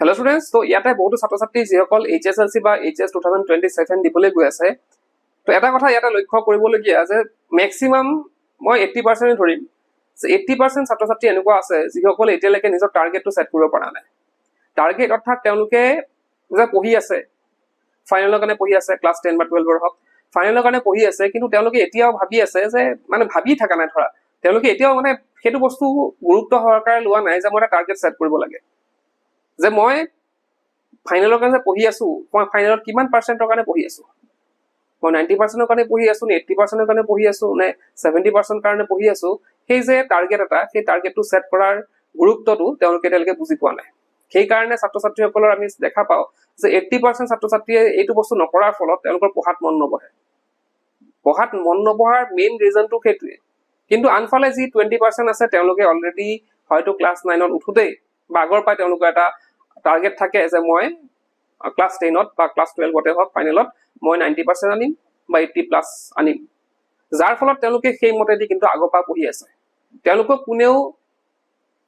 Hello' students, তো ইয়াতে বহুতো ছাত্ৰ ছাত্ৰী যিসকল HSLC বা HS 2027 দিবলৈ গৈ আছে, তো এটা কথা ইয়াতে লক্ষ্য কৰিবলগীয়া যে মেক্সিমাম মই 80% ধৰিম যে 80% ছাত্ৰ ছাত্ৰী এনেকুৱা আছে যিসকলে এতিয়ালৈকে নিজৰ টাৰ্গেটটো ছেট কৰিব পৰা নাই। টাৰ্গেট অৰ্থাৎ তেওঁলোকে যে পঢ়ি আছে, ফাইনেলৰ কাৰণে পঢ়ি আছে, ক্লাছ 10 বা 12 হওক, ফাইনেলৰ কাৰণে পঢ়ি আছে, কিন্তু তেওঁলোকে এতিয়াও ভাবি আছে যে মানে ভাবি থকা নাই, ধৰা তেওঁলোকে এতিয়াও মানে সেইটো বস্তু গুৰুত্ব সহকাৰে লোৱা নাই যে মই এটা টাৰ্গেট ছেট কৰিব লাগে, যে মই ফাইনেলৰ কাৰণে পঢ়ি আছো, মই ফাইনেলত কিমান পাৰ্চেণ্টৰ কাৰণে পঢ়ি আছো, মই 90% কাৰণে পঢ়ি আছো নে 80% কাৰণে পঢ়ি আছো নে 70% কাৰণে পঢ়ি আছো। সেই যে টাৰ্গেট এটা, সেই টাৰ্গেটটো ছেট কৰাৰ গুৰুত্বটো তেওঁলোকে এতিয়ালৈকে বুজি পোৱা নাই। সেইকাৰণে ছাত্ৰ ছাত্ৰীসকলৰ আমি দেখা পাওঁ যে 80% ছাত্ৰ ছাত্ৰীয়ে এইটো বস্তু নকৰাৰ ফলত তেওঁলোকৰ পঢ়াত মন নবহে। পঢ়াত মন নবহাৰ মেইন ৰিজনটো সেইটোৱে। কিন্তু আনফালে যি 20% আছে তেওঁলোকে অলৰেডি হয়তো ক্লাছ 9ত উঠোতেই বা আগৰ পৰাই তেওঁলোকৰ এটা টাৰ্গেট থাকে যে মই ক্লাছ 10ত বা ক্লাছ 12তে হওক ফাইনেলত মই 90% আনিম বা 80+ আনিম, যাৰ ফলত তেওঁলোকে সেই মতেদি কিন্তু আগৰ পৰা পঢ়ি আছে। তেওঁলোকক কোনেও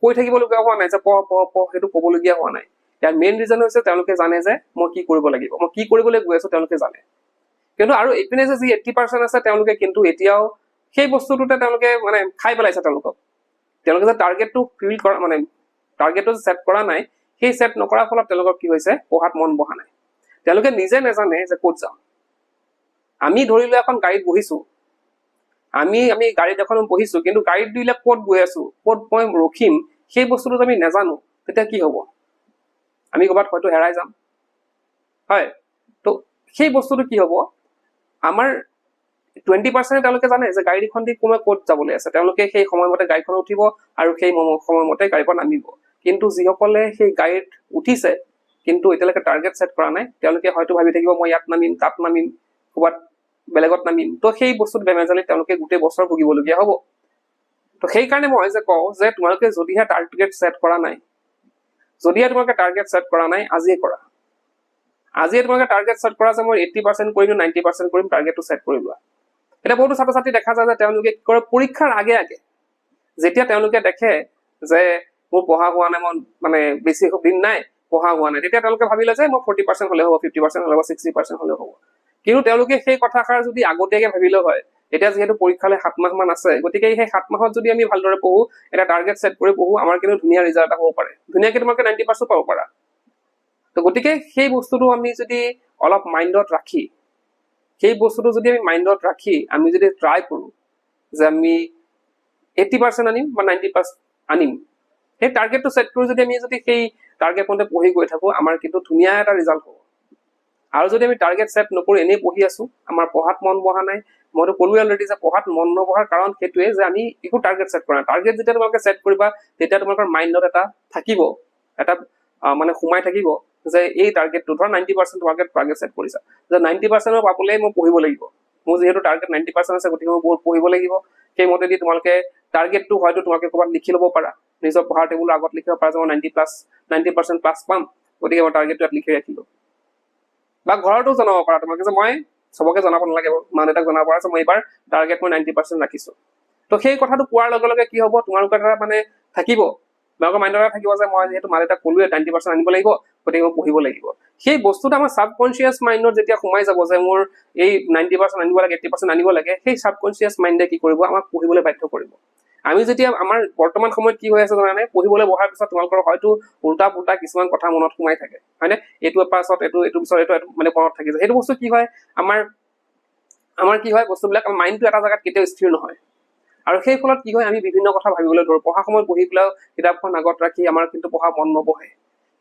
কৈ থাকিবলগীয়া হোৱা নাই যে পঢ় পঢ় পঢ়, সেইটো ক'বলগীয়া হোৱা নাই। ইয়াৰ মেইন ৰিজন হৈছে তেওঁলোকে জানে যে মই কি কৰিব লাগিব, মই কি কৰিবলৈ গৈ আছো তেওঁলোকে জানে। কিন্তু আৰু এইপিনে যে যি 80% আছে তেওঁলোকে কিন্তু এতিয়াও সেই বস্তুটোতে তেওঁলোকে মানে খাই পেলাইছে। তেওঁলোকে যে টাৰ্গেটটো ফিল কৰা, মানে টাৰ্গেটটো ছেট কৰা নাই, সেই ছেট নকৰাৰ ফলত তেওঁলোকৰ কি হৈছে, পঢ়াত মন বহা নাই। তেওঁলোকে নিজে নাজানে যে ক'ত যাম। আমি ধৰি লোৱা এখন গাড়ীত বহিছো, আমি গাড়ীত এখন বহিছো, কিন্তু গাড়ীত দিলে ক'ত গৈ আছো, ক'ত মই ৰখিম, সেই বস্তুটো আমি নাজানো, তেতিয়া কি হ'ব, আমি ক'ৰবাত হয়তো হেৰাই যাম। হয়, তো সেই বস্তুটো কি হ'ব, আমাৰ 20% তেওঁলোকে জানে যে গাড়ীখন দি কোনোবাই ক'ত যাবলৈ আছে, তেওঁলোকে সেই সময়মতে গাড়ীখন উঠিব আৰু সেই সময়মতে গাড়ীখন নামিব। কিন্তু যিসকলে সেই গাড়ীত উঠিছে কিন্তু এতিয়ালৈকে টাৰ্গেট ছেট কৰা নাই, তেওঁলোকে হয়তো ভাবি থাকিব মই ইয়াত নামিম, তাত নামিম, ক'ৰবাত বেলেগত নামিম। তো সেই বস্তুত বেমেজালিত তেওঁলোকে গোটেই বছৰ ভুগিবলগীয়া হ'ব। তো সেইকাৰণে মই যে কওঁ যে তোমালোকে যদিহে টাৰ্গেট ছেট কৰা নাই, আজিয়ে কৰা। আজিয়ে তোমালোকে টাৰ্গেট ছেট কৰা যে মই 80% কৰিম, 90% কৰিম, টাৰ্গেটটো ছেট কৰি লোৱা। এতিয়া বহুতো ছাত্ৰ ছাত্ৰী দেখা যায় যে তেওঁলোকে কি কৰে, পৰীক্ষাৰ আগে আগে যেতিয়া তেওঁলোকে দেখে যে মোৰ পঢ়া হোৱা নাই, মই মানে বেছি দিন নাই পঢ়া হোৱা নাই, তেতিয়া তেওঁলোকে ভাবিলে যে মই 40% হলে হ'ব, 50% হলে হ'ব, 60% হলে হ'ব। কিন্তু তেওঁলোকে সেই কথাষাৰ যদি আগতীয়াকে ভাবিলে হয়, এতিয়া যিহেতু পৰীক্ষালৈ 7 মাহ মান আছে, গতিকে সেই 7 মাহত যদি আমি ভালদৰে পঢ়ো, এটা টাৰ্গেট ছেট কৰি পঢ়ো, আমাৰ কিন্তু ধুনীয়া ৰিজাল্ট এটা হ'ব পাৰে, ধুনীয়াকে তোমালোকে 90% পাব পাৰা। তো গতিকে সেই বস্তুটো আমি যদি অলপ মাইণ্ডত ৰাখি, আমি যদি ট্ৰাই কৰো যে আমি 80% আনিম বা 90% আনিম, সেই টাৰ্গেটটো ছেট কৰি যদি আমি সেই টাৰ্গেট মতে পঢ়ি গৈ থাকো, আমাৰ কিন্তু ধুনীয়া এটা ৰিজাল্ট হ'ব। আৰু যদি আমি টাৰ্গেট ছেট নকৰি এনেই পঢ়ি আছো, আমাৰ পঢ়াত মন বহা নাই, মইতো ক'লোৱে অলৰেডি যে পঢ়াত মন নবহাৰ কাৰণ সেইটোৱে যে আমি একো টাৰ্গেট ছেট কৰা নাই। টাৰ্গেট যেতিয়া তোমালোকে ছেট কৰিবা, তেতিয়া তোমালোকৰ মাইণ্ডত এটা থাকিব, এটা মানে সোমাই থাকিব যে এই টাৰ্গেটটো ধৰা 90% তোমালোকে টাৰ্গেট ছেট কৰিছা, যে 90% পাবলৈ মই পঢ়িব লাগিব, মোৰ যিহেতু টাৰ্গেট 90% আছে, গতিকে মই বহুত পঢ়িব লাগিব। সেইমতেদি তোমালোকে টাৰ্গেটটো হয়তো তোমালোকে ক'ৰবাত লিখি ল'ব পাৰা, নিজৰ পঢ়াৰ টেবুলৰ আগত লিখিব পাৰা যে মই 90% প্লাছ পাম, গতিকে মই টাৰ্গেটটো ইয়াত লিখি ৰাখিলো। বা ঘৰতো জনাব পাৰা তোমালোকে যে মই চবকে জনাব নালাগে, মা দেউতাক জনাব পাৰা যে মই এইবাৰ টাৰ্গেট মই 90% ৰাখিছো। তো সেই কথাটো কোৱাৰ লগে লগে কি হ'ব, তোমালোকৰ এটা মানে থাকিব, তোমালোকৰ মাইণ্ডত এটা থাকিব যে মই যিহেতু মা দেউতাক ক'লোৱে 90% আনিব লাগিব, গতিকে মই পঢ়িব লাগিব। সেই বস্তুটো আমাৰ ছাবকনচিয়াছ মাইণ্ডত যেতিয়া সোমাই যাব যে মোৰ এই 90% আনিব লাগে, 80% আনিব লাগে, সেই ছাবকনচিয়াছ মাইণ্ডে কি কৰিব, আমাক পঢ়িবলৈ বাধ্য কৰিব। আমি যেতিয়া আমাৰ বৰ্তমান সময়ত কি হৈ আছে জানানে, পঢ়িবলৈ বহাৰ পিছত তোমালোকৰ হয়তো উল্টা পুল্টা কিছুমান কথা মনত সোমাই থাকে, হয়নে? এইটো পাছত এইটো পিছত এইটো মানে মনত থাকি যায়। সেইটো বস্তু কি হয়, আমাৰ কি হয়, বস্তুবিলাক মাইণ্ডটো এটা জেগাত কেতিয়াও স্থিৰ নহয়। আৰু সেই ফলত কি হয়, আমি বিভিন্ন কথা ভাবিবলৈ ধৰো, পঢ়া সময়ত বহি পেলাই কিতাপখন আগত ৰাখি আমাৰ কিন্তু পঢ়া মন নবহে।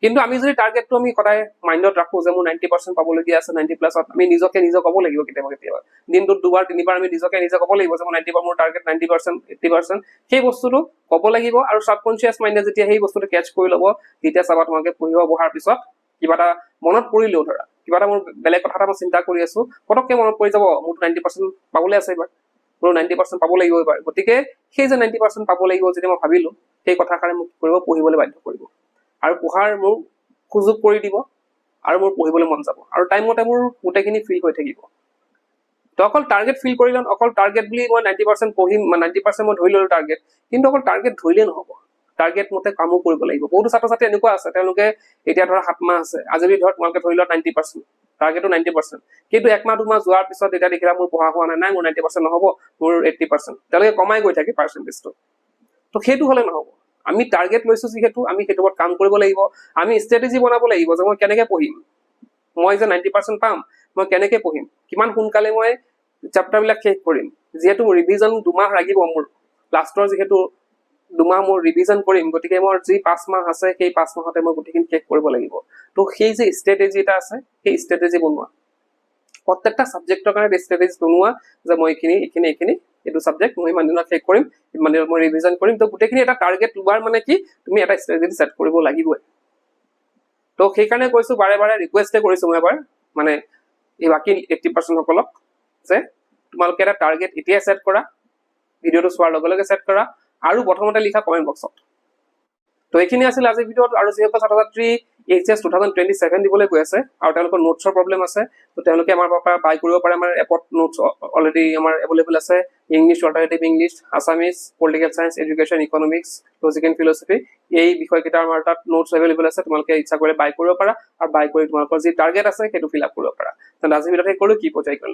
কিন্তু আমি যদি টাৰ্গেটটো আমি সদায় মাইণ্ডত ৰাখো যে মোৰ 90% পাবলগীয়া আছে, 90+, আমি নিজকে ক'ব লাগিব কেতিয়াবা দিনটোত 2-3 বাৰ আমি নিজকে ক'ব লাগিব যে মই 90, মোৰ টাৰ্গেট 90%, 80%, সেই বস্তুটো ক'ব লাগিব। আৰু ছাবকনচিয়াছ মাইণ্ডে যেতিয়া সেই বস্তুটো কেটচ কৰি ল'ব, তেতিয়া চাবা তোমালোকে পঢ়িব বহাৰ পিছত কিবা এটা মনত পৰিলেও, ধৰা কিবা এটা মোৰ বেলেগ কথা এটা মই চিন্তা কৰি আছো, পটককে মনত পৰি যাব মোৰ 90% পাবলৈ আছে, এইবাৰ মোৰ 90% পাব লাগিব এইবাৰ। গতিকে সেই যে 90% পাব লাগিব যদি মই ভাবিলো, সেই কথাষাৰে মোক কি কৰিব, পঢ়িবলৈ বাধ্য কৰিব আৰু পঢ়াৰ মোৰ সুযোগ কৰি দিব, আৰু মোৰ পঢ়িবলৈ মন যাব, আৰু টাইমমতে মোৰ গোটেইখিনি ফিল হৈ থাকিব। তো অকল টাৰ্গেট ফিল কৰিলে, অকল টাৰ্গেট বুলি মই 90% পঢ়িম, 90% মই ধৰি ললো টাৰ্গেট, কিন্তু অকল টাৰ্গেট ধৰিলে নহ'ব। টাৰ্গেট মতে কামো কৰিব লাগিব বহুতো ছাত্ৰ ছাত্ৰী এনেকুৱা আছে তেওঁলোকে এতিয়া ধৰা 7 মাহ আছে আজি যদি ধৰ তোমালোকে ধৰি লোৱা 90% টাৰ্গেটটো 90% কিন্তু 1 মাহ 2 মাহ যোৱাৰ পিছত এতিয়া দেখিলা মোৰ পঢ়া হোৱা নাই মোৰ 90% নহব মোৰ 80% তেওঁলোকে কমাই গৈ থাকে পাৰ্চেন্টেজটো তো সেইটো হলে নহব আমি টাৰ্গেট লৈছো যিহেতু আমি সেইটো ওপৰত কাম কৰিব লাগিব আমি ষ্ট্ৰেটেজি বনাব লাগিব যে মই কেনেকৈ পঢ়িম মই যে 90% পাম মই কেনেকৈ পঢ়িম কিমান সোনকালে মই চেপ্টাৰ বিলাক শেষ কৰিম যেহেতু ৰিভিজন 2 মাহ লাগিব মোৰ লাষ্টৰ যেহেতু 2 মাহ মোৰ ৰিভিজন কৰিম গতিকে মোৰ যি 5 মাহ আছে সেই 5 মাহতে মই গোটেইখিনি শেষ কৰিব লাগিব তো সেই যে ষ্ট্ৰেটেজি এটা আছে সেই ষ্ট্ৰেটেজি বনোৱা প্ৰত্যেকটা সাবজেক্টৰ কাৰণে ষ্ট্ৰেটেজি বনোৱা যে মই এইখিনি এইটো সাবজেক্ট মই ইমান দিনত শেষ কৰিম ইমান দিনত মই ৰিভিজন কৰিম তো গোটেইখিনি এটা টাৰ্গেট লোৱাৰ মানে কি তুমি এটা ষ্ট্ৰেটেজি সেট কৰিব লাগিবই তো সেইকাৰণে কৈছো বাৰে বাৰে ৰিকুৱেষ্টে কৰিছো মই এবাৰ মানে এই বাকি 80% সকলক যে তোমালোকে এটা টাৰ্গেট এতিয়া সেট কৰা ভিডিওটো চোৱাৰ লগে লগে সেট কৰা আৰু প্ৰথমতে লিখা কমেন্ট বক্সত তো এইখিনি আছিল আজি ভিডিওত আৰু যিসকল ছাত্ৰ-ছাত্ৰী এইচএছ 2027 দিবলৈ গৈ আছে আৰু তেওঁলোকৰ নোটছৰ প্ৰবলেম আছে তো তেওঁলোকে আমাৰ পৰা বাই কৰিব পাৰে আমাৰ এপত নোটছ অলৰেডি আমাৰ এভেইলেবল আছে English alternative English Assamese political science education economics logic and philosophy এই বিষয়কেইটা আমাৰ তাত নোটছ এভেইলেবল আছে তোমালোকে ইচ্ছা কৰিলে বাই কৰিব পাৰা আৰু বাই কৰি তোমালোকৰ যি টাৰ্গেট আছে সেইটো ফিল আপ কৰিব পাৰা তো আজি ভিডিওত শেষ কৰোঁ কি পৰ্যায় কৰিলোঁ